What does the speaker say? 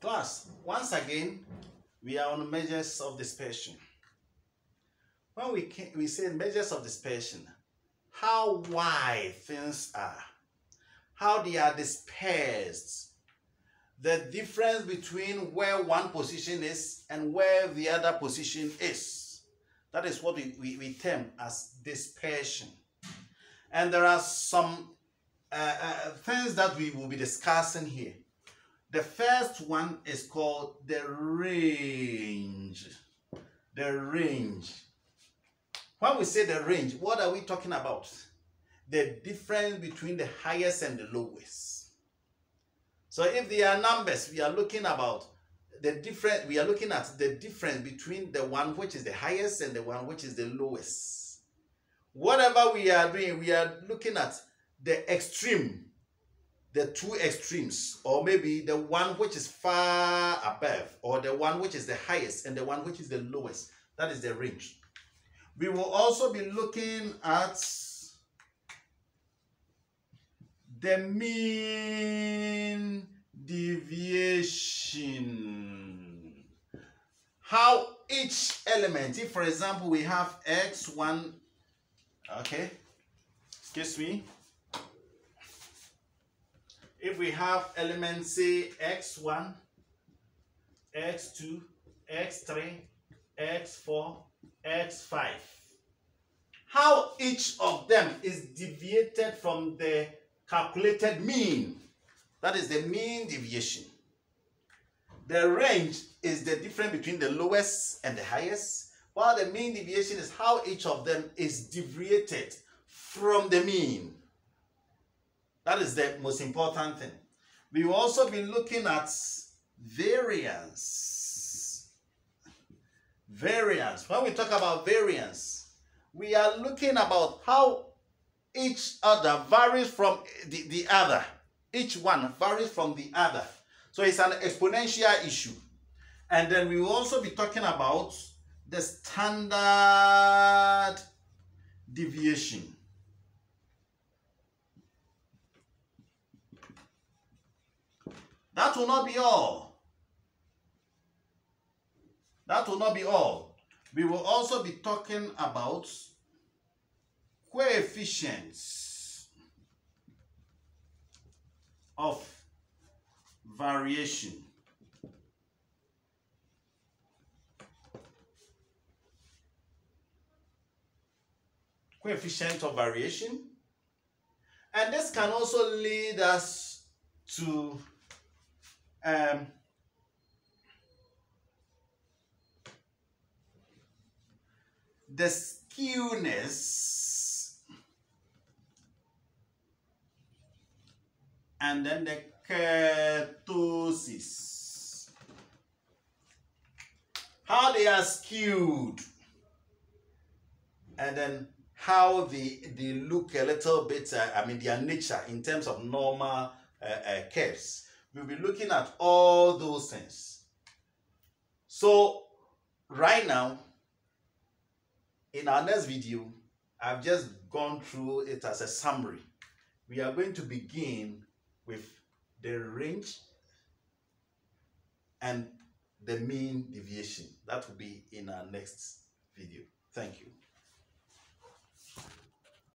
Class, once again, we are on measures of dispersion. When we say measures of dispersion, how wide things are, how they are dispersed, the difference between where one position is and where the other position is. That is what we term as dispersion. And there are some things that we will be discussing here. The first one is called the range. The range. When we say the range, what are we talking about? The difference between the highest and the lowest. So if there are numbers, we are looking about the difference. We are looking at the difference between the one which is the highest and the one which is the lowest. Whatever we are doing, we are looking at the extreme, the two extremes, or maybe the one which is far above, or the one which is the highest and the one which is the lowest. That is the range. We will also be looking at the mean deviation. How each element, if for example we have x1, okay, excuse me, if we have elements, say x1, x2, x3, x4, x5, how each of them is deviated from the calculated mean. That is the mean deviation. The range is the difference between the lowest and the highest, while the mean deviation is how each of them is deviated from the mean. That is the most important thing. We will also be looking at variance. Variance. When we talk about variance, we are looking about how each other varies from the other. Each one varies from the other. So it's an exponential issue. And then we will also be talking about the standard deviation. That will not be all. That will not be all. We will also be talking about coefficients of variation. Coefficient of variation. And this can also lead us to the skewness and then the kurtosis. How they are skewed and then how they look a little bit, their nature in terms of normal curves. We'll be looking at all those things. So right now, in our next video, I've just gone through it as a summary. We are going to begin with the range and the mean deviation. That will be in our next video. Thank you.